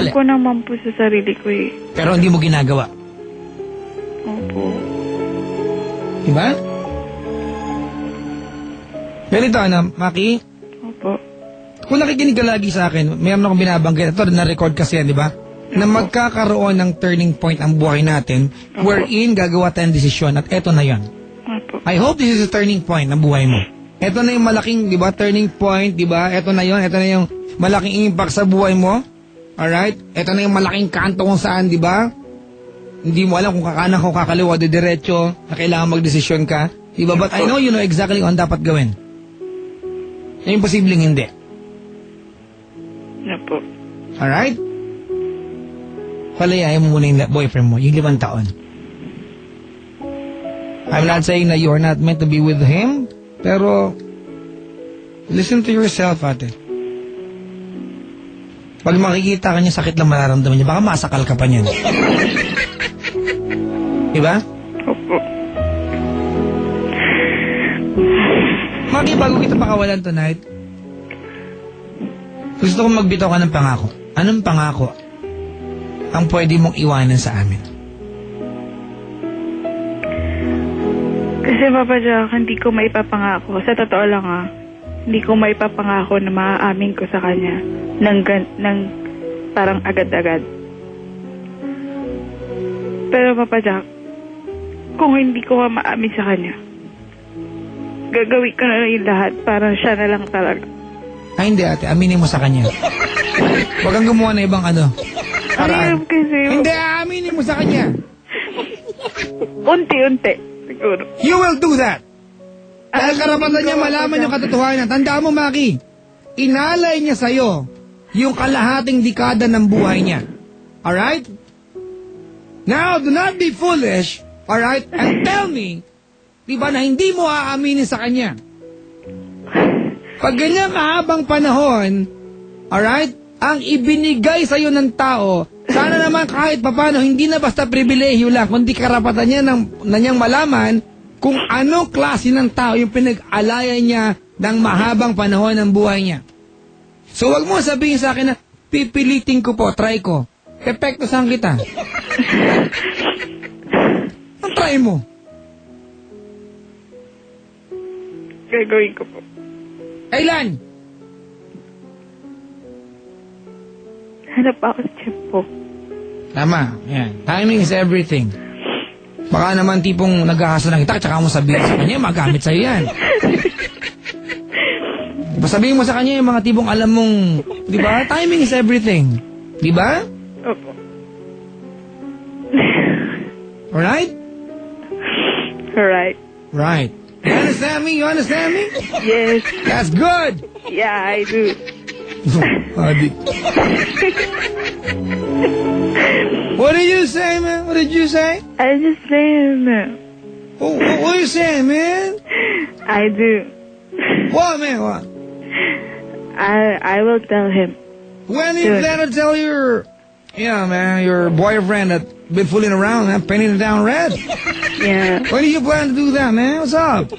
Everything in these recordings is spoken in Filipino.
Alam ko naman po sa sarili ko eh. Pero hindi mo ginagawa. Opo. Diba? Ganito, Maki? Opo. Kung nakikinig ka lagi sa akin, mayroon akong binabanggit. Ito, na-record kasi yan, di ba? Na magkakaroon ng turning point ang buhay natin wherein gagawa tayong desisyon at eto na yan. Opo. I hope this is a turning point ng buhay mo. Eto na yung malaking, di ba, turning point, di ba? Eto na yon, eto na yung malaking impact sa buhay mo. Alright? Eto na yung malaking kanto kung saan, di ba? Hindi mo alam kung kakanan ko kakaliwa o diretso na kailangan magdesisyon ka. Di ba? But I know you know exactly kung dapat gawin. Na imposibleng hindi. Opo. Alright? Palayain mo muna yung boyfriend mo, yung 5 taon. I'm not saying na you are not meant to be with him, pero listen to yourself, ate. Pag makikita ka niya, sakit lang mararamdaman niya, baka masakal ka pa niyan. Diba? Opo. Maki, bago kita pakawalan tonight, gusto kong magbitaw ka ng pangako. Anong pangako ang pwede mong iwanan sa amin? Kasi Papa Jack, hindi ko maipapangako. Sa totoo lang hindi ko maipapangako na maaamin ko sa kanya ng parang agad-agad. Pero Papa Jack, kung hindi ko maamin sa kanya, gagawin ko na yung lahat para siya na lang talaga. Ay hindi ate, aminin mo sa kanya. Huwag kang gumawa na ibang paraan. Kasi Hindi, aminin mo sa kanya. unti-unti, siguro. You will do that. Dahil karapatan niya malaman yung katotohanan. Tandaan mo, Maki, inalay niya sa'yo yung kalahating dekada ng buhay niya. Alright? Now, do not be foolish, alright? And tell me, diba na hindi mo aaminin sa kanya. Pag ganyan kahabang panahon, alright, ang ibinigay sa'yo ng tao, sana naman kahit papano, hindi na basta pribilehiyo lang, kundi karapatan niya na niyang malaman kung anong klase ng tao yung pinag-alayan niya ng mahabang panahon ng buhay niya. So wag mo sabihin sa akin na, pipilitin ko po, try ko. Epekto saan kita? Ang try mo? Gagawin ko po. Kailan? Hanap ako sa chef po. Tama, yan. Timing is everything. Baka naman tipong nag-ahasa ng kita, tsaka mo sabihin sa kanya, magamit sa'yo yan. Sabihin mo sa kanya yung mga tipong alam mong, di ba? Timing is everything. Di ba? Opo. Alright? Alright. Right. You understand me? You understand me? Yes. That's good. Yeah, I do. What did you say, man? What did you say? I just saying. What are you saying, man? I do. What, man? What? I will tell him. When you plan to tell your, man, your boyfriend that been fooling around, man, painting it down red? Yeah. When do you plan to do that, man? What's up?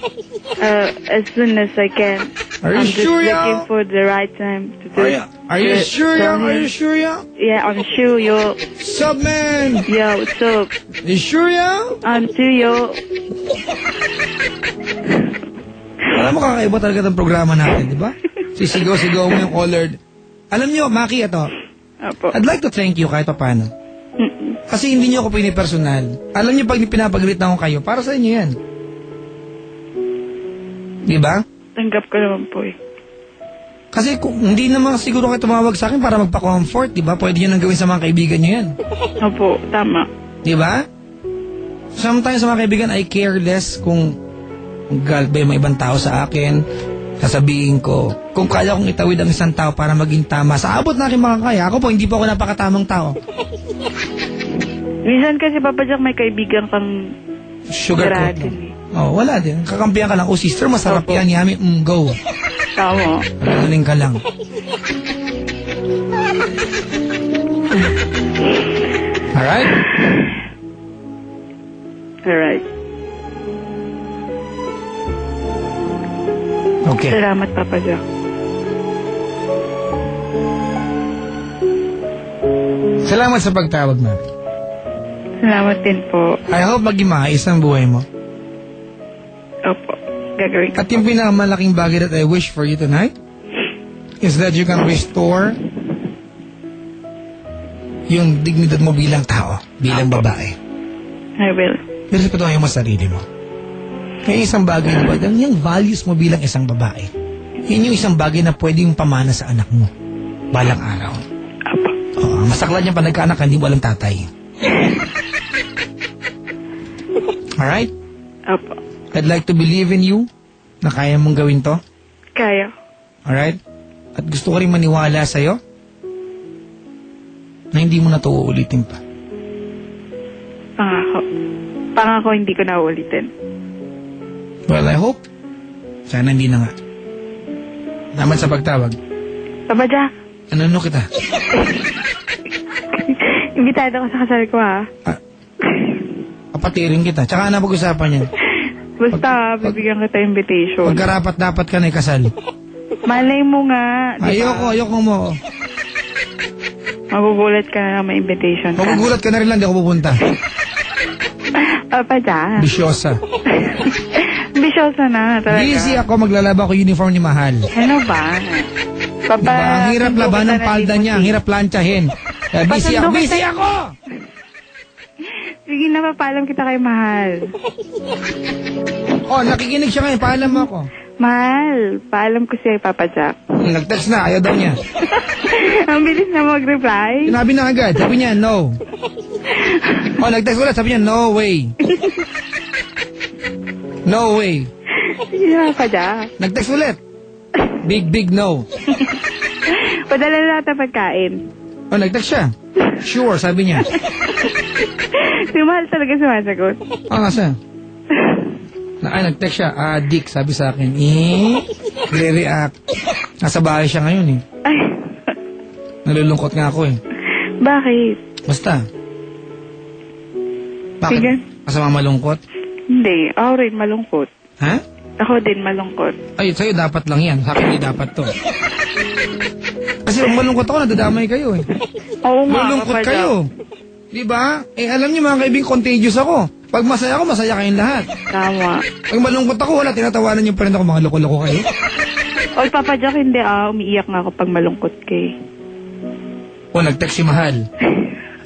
As soon as I can. Are you I'm sure, just y'all? looking for the right time to do it. Are you sure, y'all? Are you sure, y'all? Yeah, I'm sure, yo. Sup, man? Yo, what's up? You sure, y'all? I'm too, yo. Alam mo, kakaiba talaga ng programa natin, di ba? Sisigaw-sigaw mo yung colored. Alam niyo, Maki, ito. Apo. I'd like to thank you kahit pa paano. Kasi hindi niyo ako pinipersonal. Alam niyo, pag pinapagalitan ko kayo, para sa inyo yan. Di ba? Tanggap ko naman po eh. Kasi kung hindi naman siguro kayo tumawag sa akin para magpa-comfort, di ba? Pwede niyo nang gawin sa mga kaibigan niyo yan. Opo, tama. Di ba? Sometimes sa mga kaibigan, I care less kung galit ba yung mga ibang tao sa akin. Sasabihin ko, kung kaya kong itawid ang isang tao para maging tama, sa abot na aking makakaya, ako po, hindi po ako napakatamang tao. Minsan kasi, Papa Jack, may kaibigan kang Sugarcoat. din eh. Oh, wala din. Kakampihan ka lang. Oh, sister, masarap Opo. yan. Yummy. Go. Tama. Galing ka lang. Alright? Alright. Okay. Salamat, Papa Jack. Salamat sa pagtawag, Maki. Salamat din po. I hope maging maayos ang buhay mo. Opo. Gagawin ko. At yung pinakamalaking bagay that I wish for you tonight is that you can restore yung dignidad mo bilang tao, bilang babae. I will. Respetuhin mo sarili mo. Yung isang bagay na ba, yung values mo bilang isang babae, yun yung isang bagay na pwedeng pamana sa anak mo balang araw. Opo. Masaklan niya pa nagkaanak, hindi mo alam tatay. Alright? Opo. I'd like to believe in you na kaya mong gawin to. Kaya. Alright? At gusto ko rin maniwala sa'yo na hindi mo na ito uulitin pa. Pangako. Pangako hindi ko na ulitin. Well, I hope. Sana hindi na nga. Naman sa pagtawag. Papa Jack, Ano kita? imbitado ka sa kasal ko ha. Kapatirin kita. Tsaka na pag-usapan yan. Basta, bibigyan kita invitation. Pagkarapat dapat ka na ikasal. Malay mo nga. Diba? Ayoko mo. Magugulat ka na may invitation ka. Magugulat ka na rin lang, di ako pupunta. Papa Jack. Bisyosa. Bisyosa na talaga. Busy ako, maglalaba ko uniform ni Mahal. Ano ba? Papa, Diba? Ang hirap laban ng palda niya, ang hirap planchahin. Kaya busy ako. Pasundo Busy kita. ako! Sige na, papaalam kita kay Mahal. Oh, nakikinig siya ngayon. Paalam mo ako. Mahal, paalam ko siya kay Papa Jack. Nag-text na, ayaw daw niya. Ang bilis na mag-reply. Sinabi na agad, sabi niya, no. Oh, nag-text ulit, sabi niya, no way. No way. Sige na, Papa Jack. Nag-text ulit. Big no. Padala na natin pagkain. Oh, nag-text siya. Sure, sabi niya. Si Mahal talaga sumasagot. Nasa? Nag-text siya. Dick, sabi sa akin. Re-react. Nasa bahay siya ngayon Ay, Nalulungkot nga ako bakit? Basta. Bakit? Sige. Masama malungkot? Hindi, ako rin malungkot. Ha? Ako din malungkot. Ay, sa'yo dapat lang yan. Sa akin hindi dapat to. Kasi kung malungkot ako, nadadamay kayo Oo nga, Malungkot Papa kayo. Diba? Alam niyo mga kaibigan, contagious ako. Pag masaya ako, masaya kayong lahat. Jack. Tama. Pag malungkot ako, wala, tinatawanan niyo pa rin ako, mga loko-loko kayo. Oy, Papa Jack, hindi umiiyak nga ako pag malungkot kay. O, nag-text si Mahal.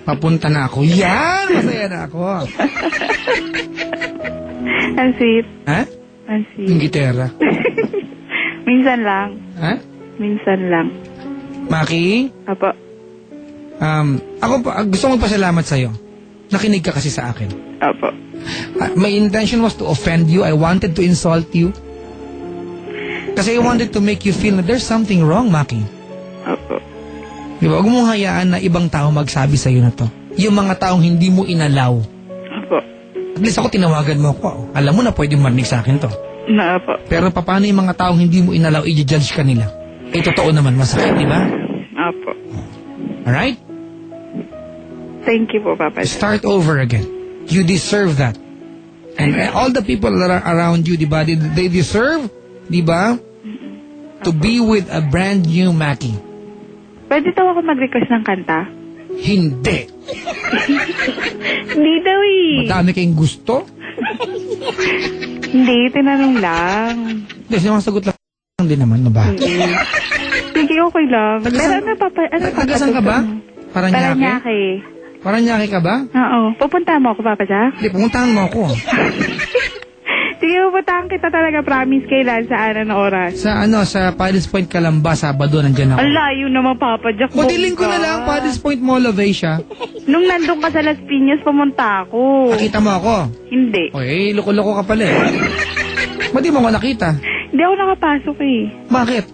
Papunta na ako. Yan! Masaya na ako. Ang sweet. Ha? Ang Yung sweet. gitara. Minsan lang. Ha? Minsan lang. Maki, Apo. ako pa, gusto kong pasalamat sa'yo. Nakinig ka kasi sa akin. Apo. My intention was to offend you. I wanted to insult you. Kasi I wanted to make you feel na there's something wrong, Maki. Apo. Diba? Huwag mong hayaan na ibang tao magsabi sa'yo na to. Yung mga taong hindi mo inalaw. Apo. At least ako tinawagan mo ako. Alam mo na pwede marinig sa akin to. Na apo. Pero paano yung mga taong hindi mo inalaw, i-judge ka nila? Eh, totoo naman, masakit, di ba? Apo. Alright? Thank you po, Papa Jack. Start over again. You deserve that. And all the people that are around you, di ba, they deserve, di ba, to be with a brand new Maki. Pwede daw ako mag-request ng kanta? Hindi. Hindi daw eh. Madami kayong gusto. Hindi, tinanong lang. Hindi, sinasagot lang din naman, na ba? Sige, okay lang. Tagasan- Pero Tagasan ka ba? Paranaque? Paranaque. Paranaque ka ba? Oo. Pupunta mo ako, Papa Jack? Hindi, pumuntahan mo ako. Sige, pupuntahan kita talaga, promise, kailan, saan, ano oras? Sa Paddles Point, Calamba, Sabado, nandyan ako. Ang layo naman, Papa Jack. Modeling ko bongga. na lang, Paddles Point Mall of Asia. Nung nandun ka sa Las Piñas, pumunta ako. Nakita mo ako. Hindi. Oy, loko-loko ka pala Ba't di mo ako nakita? Hindi ako nakapasok eh. Bakit?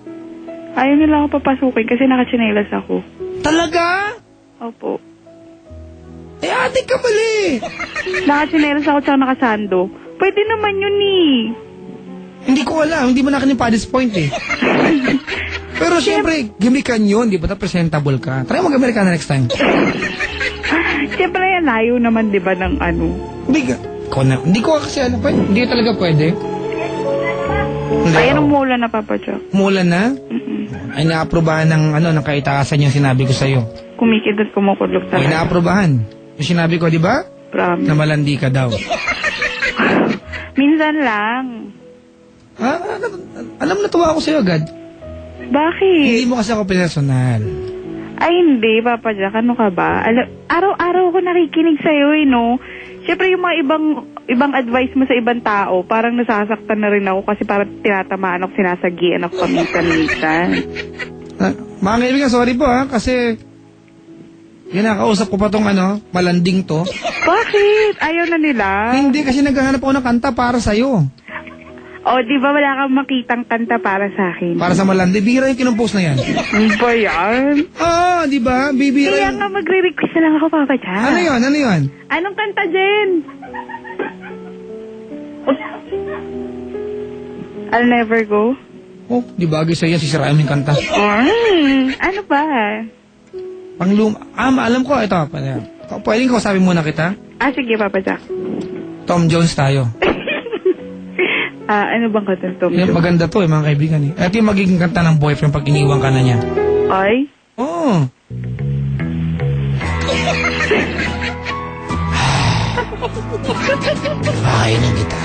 Ayaw nila ako papasukin kasi nakachinelas ako. Talaga? Opo. Ate ka mali. Nakachinelas ako tsaka nakasando. Pwede naman yun eh. Hindi ko alam, hindi mo nakin yung Paddles Point Pero syempre, gimikan yun, di ba? Presentable ka. Try mag-Amerika na next time. Siyempre, layo naman, di ba, ng ano. Hindi ko kasi alam. Hindi talaga pwede. Ayan, umulan na, Papa Jack. Umulan na? Ay, naaprobahan ng kaitaasan yung sinabi ko sa'yo. kumikidot, kumukulog May talaga. naaprobahan. Yung sinabi ko, di ba? Promise. Na malandi ka daw. Minsan lang. Alam, natuwa ako sa'yo agad. Bakit? Hindi mo kasi ako personal. Ay, hindi, Papa Jack. Ano ka ba? Araw-araw ako nakikinig sa'yo, no? Siyempre, yung mga ibang advice mo sa ibang tao, parang nasasaktan na rin ako kasi parang tinatamaan ako, sinasagian ako paminsan-minsan. Mga kaibigan, sorry po kasi kinakausap ko pa tong malanding to. Bakit? Ayaw na nila? Hindi, kasi naghahanap ako ng kanta para sa'yo. O, di ba wala kang makitang kanta para sa akin? Para sa malandi. Bihira yung kinumpos na yan. Ano ba yan? Di ba? Bibira Kaya yung... nga magre-request na lang ako, Papa Jack. Ano yun? Anong kanta, Jen? I'll never go. Oh, di bagay sa'yo yan. Sisirayan mo yung kanta. Ano ba? Alam ko. Ito. Pwedeng kausapin muna kita? Sige, Papa Jack. Tom Jones tayo. Ano bang kanta, Tom? Maganda to mga kaibigan. Ito yung magiging kanta ng boyfriend pag iniwan ka na niya. Ay? Oo. Pakainin kita.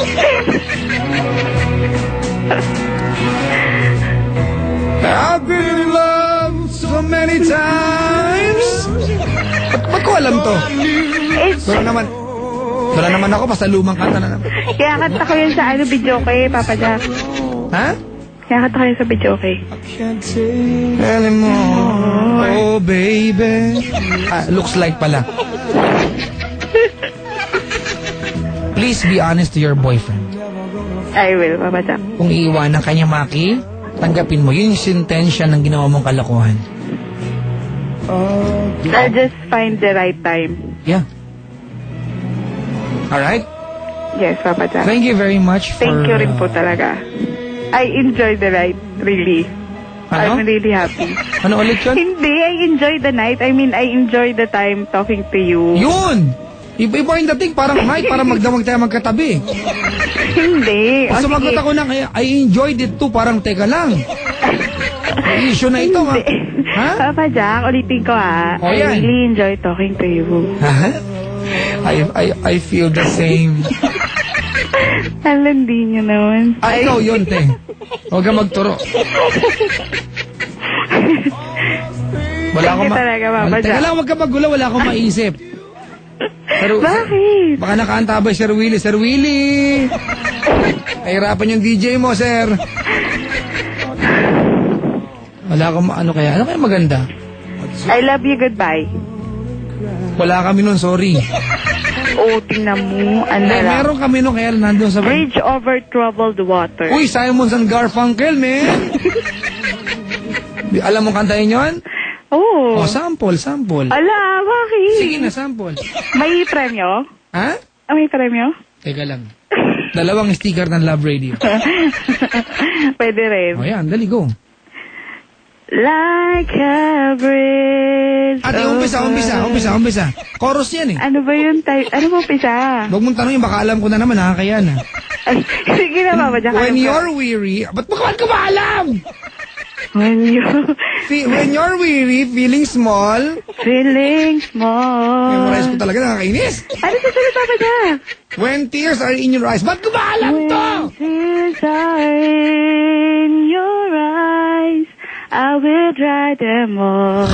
I've been in love so many times. Ba't ko alam to? Wala naman ako, basta lumang kanta na naman. Kaya kanta ko yun sa video kay Papa Jack. Ha? Kaya kanta ko yun sa video kay. Anymore. Oh, baby. Looks like pala. Please be honest to your boyfriend. I will, Papa Jack. Kung iiwanan ka niya, Maki, tanggapin mo. Yun yung sentensya ng ginawa mong kalokohan. I'll just find the right time. Yeah. Alright? Yes, Papa Jack. Thank you very much for... Thank you rin po talaga. I enjoy the night, really. Ano? I'm really happy. Ano ulit yun? Hindi, I enjoy the night. I mean, I enjoy the time talking to you. Yun! Iba-iba yung dating, parang Mike, parang magdamag tayo magkatabi. Hindi. Pag sumagot ako ng, I enjoyed it too, parang teka lang. May issue na ito, Hindi. ha? Papa Jack, ulitin ko O, I yan. really enjoy talking to you. I feel the same. Alam din niyo naman. Ikaw yun, te. Huwag ka magturo. Wala akong talaga, Papa Teka Jack. lang, huwag ka magulo, wala akong maisip. Pero, Bakit? baka nakaantabay, Sir Willie. Sir Willie! Kahirapan yung DJ mo, sir. Wala akong, ano kaya maganda? I love you, goodbye. Wala kami nun, sorry. Oh, tingnan mo. Ano lang. Meron kami nun, kaya nandun sa... Bridge over troubled water. Uy, Simons and Garfunkel, man! Alam mo kantahin yun? Oh. Sample. Ala, bakit? Sige na, sample. May premyo? Ha? May premyo? Teka lang. 2 sticker ng Love Radio. Pwede rin. O yan, dali, go. Like a bridge. Ate, umpisa. Chorus yan eh. Ano ba yun? Ano mo umpisa? Huwag mong tanongin, baka alam ko na naman, nakakaya na. Ay, sige na, Papa Jack. When you're weary, ba't ko ba alam? When you're weary, feeling small. feeling small. Memorize ko talaga, nakakainis. Ano sasagot, Papa Jack? When tears are in your eyes, ba't ko ba alam to? When tears are in your eyes, I will dry them all.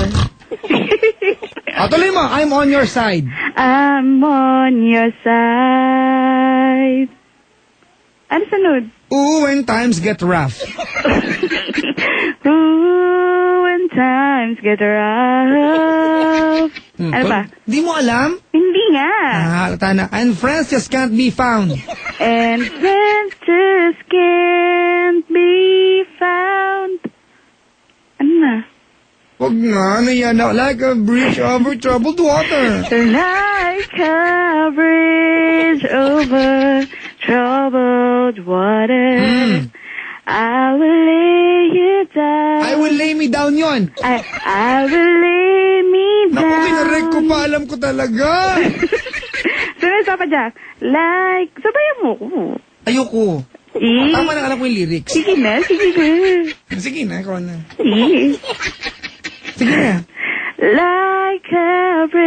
Tuloy mo, I'm on your side. I'm on your side. Ano sunod? Ooh, when times get rough. Ooh, when times get rough. Ano ba? Di mo alam? Hindi nga. Halata na. And friends just can't be found. And friends just can't be found. Ano na? Wag nga, ano yan? Like a bridge over troubled water. Like a bridge over troubled water. I will lay you down. I will lay me down yon. I will lay me down. Naku, kinarek ko pa. Alam ko talaga. Sunod, Papa Jack. Like, sabayan mo ko. Ayoko. Tama na, alam ko yung lyrics. Sige na. Sige na, ikaw na. Eh. Sige na. like every